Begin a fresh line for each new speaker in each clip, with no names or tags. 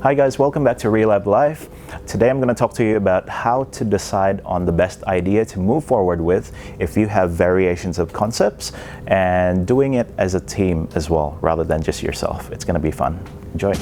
Hi guys, welcome back to Relab Live. Today I'm going to talk to you about how to decide on the best idea to move forward with if you have variations of concepts and doing it as a team as well rather than just yourself. It's going to be fun. Enjoy.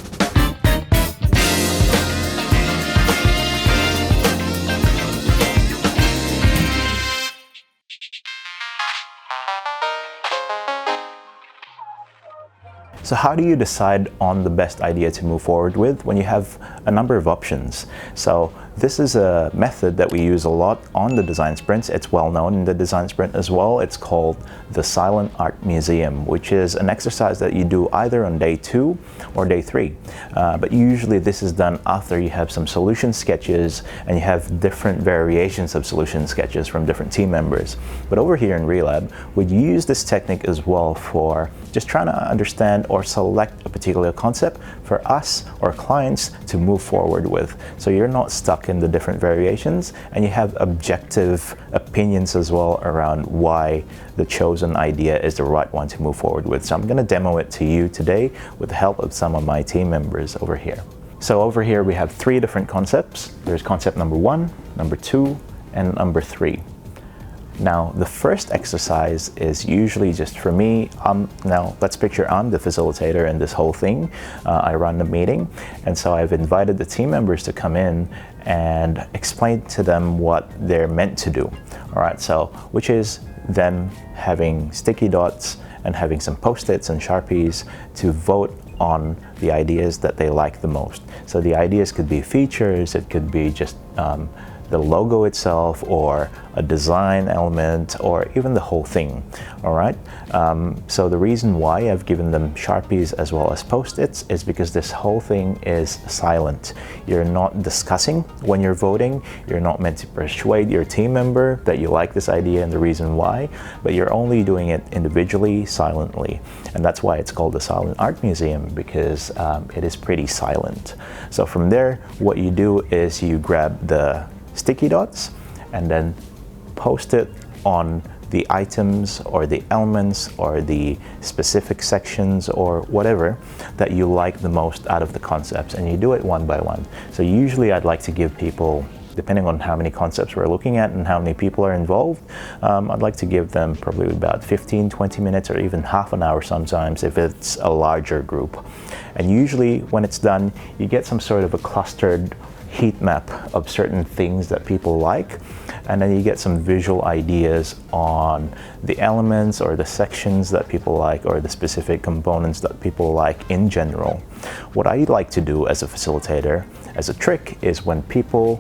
So how do you decide on the best idea to move forward with when you have a number of options? So this is a method that we use a lot on the design sprints. It's well known in the design sprint as well. It's called the Silent Art Museum, which is an exercise that you do either on day 2 or day 3. But usually this is done after you have some solution sketches and you have different variations of solution sketches from different team members. But over here in Relab, we use this technique as well for just trying to understand or select a particular concept for us or clients to move forward with. So you're not stuck in the different variations and you have objective opinions as well around why the chosen idea is the right one to move forward with. So I'm going to demo it to you today with the help of some of my team members over here. So over here we have 3 different concepts. There's concept number 1, number 2, and number 3. Now, the first exercise is usually just for me. Now, let's picture I'm the facilitator in this whole thing. I run the meeting, and so I've invited the team members to come in and explain to them what they're meant to do. All right, so which is them having sticky dots and having some Post-its and Sharpies to vote on the ideas that they like the most. So the ideas could be features, it could be just the logo itself, or a design element, or even the whole thing. All right. So the reason why I've given them Sharpies as well as Post-its is because this whole thing is silent. You're not discussing when you're voting. You're not meant to persuade your team member that you like this idea and the reason why, but you're only doing it individually, silently. And that's why it's called the Silent Art Museum, because it is pretty silent. So from there, what you do is you grab the sticky dots and then post it on the items or the elements or the specific sections or whatever that you like the most out of the concepts, and you do it one by one. So usually I'd like to give people, depending on how many concepts we're looking at and how many people are involved, I'd like to give them probably about 15-20 minutes or even half an hour sometimes if it's a larger group. And usually when it's done, you get some sort of a clustered heat map of certain things that people like, and then you get some visual ideas on the elements or the sections that people like or the specific components that people like in general. What I like to do as a facilitator, as a trick, is when people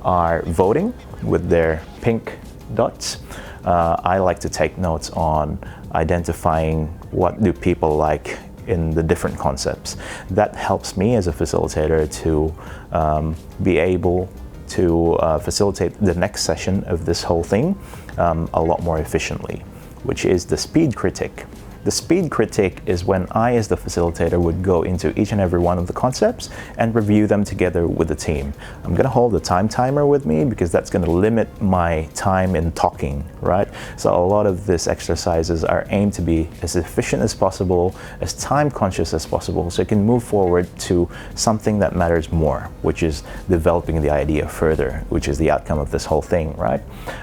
are voting with their pink dots, I like to take notes on identifying what do people like in the different concepts. That helps me as a facilitator to be able to facilitate the next session of this whole thing a lot more efficiently, which is the speed critique. The speed critique is when I, as the facilitator, would go into each and every one of the concepts and review them together with the team. I'm going to hold a time timer with me because that's going to limit my time in talking, right? So a lot of these exercises are aimed to be as efficient as possible, as time conscious as possible, so you can move forward to something that matters more, which is developing the idea further, which is the outcome of this whole thing, right?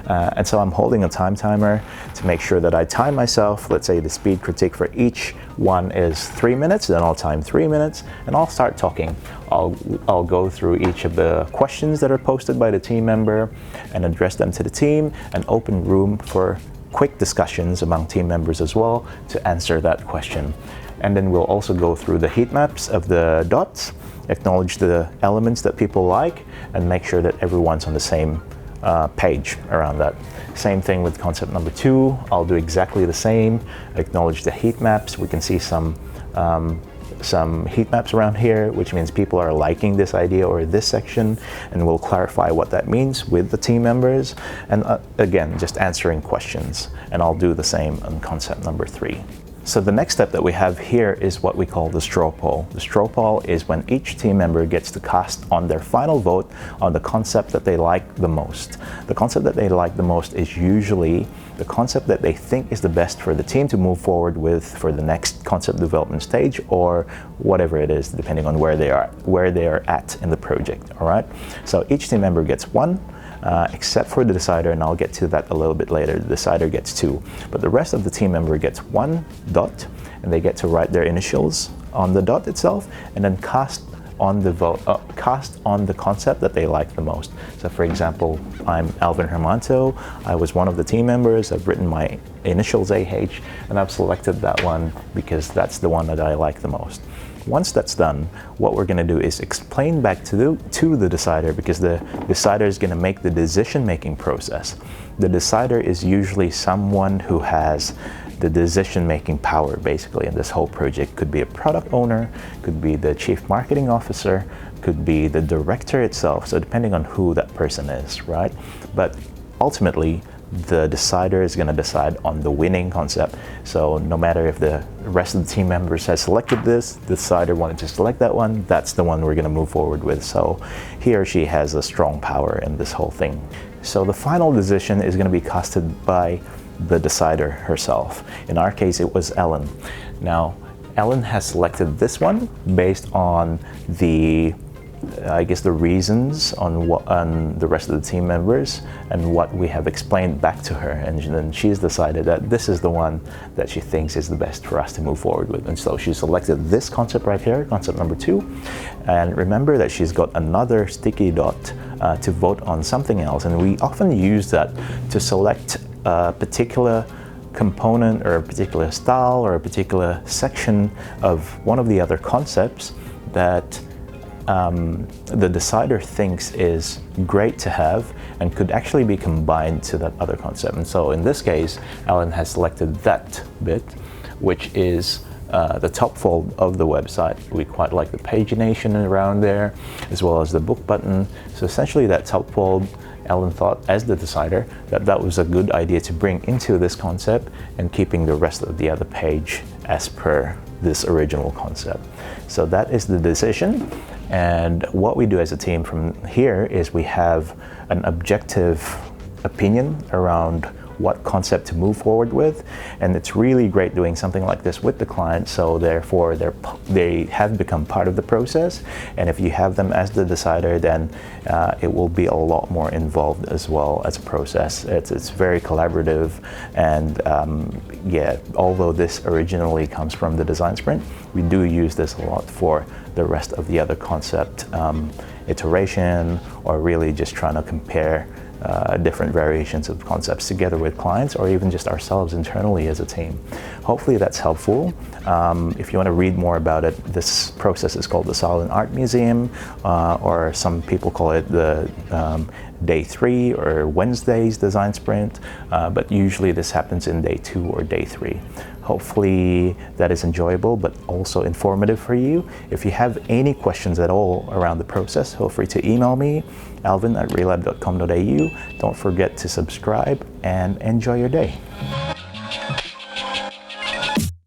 And so I'm holding a time timer to make sure that I time myself. Let's say the speed critique for each one is 3 minutes, then I'll time 3 minutes and I'll start talking. I'll go through each of the questions that are posted by the team member and address them to the team and open room for quick discussions among team members as well to answer that question. And then we'll also go through the heat maps of the dots, acknowledge the elements that people like, and make sure that everyone's on the same page around that. Same thing with concept number 2. I'll do exactly the same. Acknowledge the heat maps. We can see some heat maps around here, which means people are liking this idea or this section, and we'll clarify what that means with the team members. And again, just answering questions. And I'll do the same on concept number 3. So the next step that we have here is what we call the straw poll. The straw poll is when each team member gets to cast on their final vote on the concept that they like the most. The concept that they like the most is usually the concept that they think is the best for the team to move forward with for the next concept development stage, or whatever it is, depending on where they are at in the project. All right. So each team member gets one. Except for the decider, and I'll get to that a little bit later. The decider gets two, but the rest of the team member gets one dot, and they get to write their initials on the dot itself, and then cast on the concept that they like the most. So for example, I'm Alvin Hermanto. I was one of the team members. I've written my initials AH, and I've selected that one because that's the one that I like the most. Once that's done, what we're going to do is explain back to the decider, because the decider is going to make the decision-making process. The decider is usually someone who has the decision-making power, basically, in this whole project. Could be a product owner, could be the chief marketing officer, could be the director itself. So depending on who that person is, right? But ultimately, the decider is going to decide on the winning concept. So no matter if the rest of the team members has selected this, the decider wanted to select that one, that's the one we're going to move forward with. So he or she has a strong power in this whole thing. So the final decision is going to be casted by the decider herself. In our case, it was Ellen. Now, Ellen has selected this one based on the reasons on the rest of the team members and what we have explained back to her, and then she's decided that this is the one that she thinks is the best for us to move forward with. And so she selected this concept right here, concept number 2, and remember that she's got another sticky dot to vote on something else, and we often use that to select a particular component or a particular style or a particular section of one of the other concepts that the decider thinks is great to have and could actually be combined to that other concept. And so in this case, Alan has selected that bit, which is the top fold of the website. We quite like the pagination around there, as well as the book button. So essentially that top fold, Alan thought, as the decider, that that was a good idea to bring into this concept, and keeping the rest of the other page as per this original concept. So that is the decision. And what we do as a team from here is we have an objective opinion around what concept to move forward with, and it's really great doing something like this with the client. So therefore they have become part of the process, and if you have them as the decider, then it will be a lot more involved as well as a process. It's very collaborative, and yeah, although this originally comes from the design sprint, we do use this a lot for the rest of the other concept iteration, or really just trying to compare different variations of concepts together with clients, or even just ourselves internally as a team. Hopefully that's helpful. If you want to read more about it, this process is called the Silent Art Museum, or some people call it the Day 3 or Wednesday's design sprint, but usually this happens in Day 2 or Day 3. Hopefully that is enjoyable, but also informative for you. If you have any questions at all around the process, feel free to email me, alvin@relab.com.au. Don't forget to subscribe, and enjoy your day.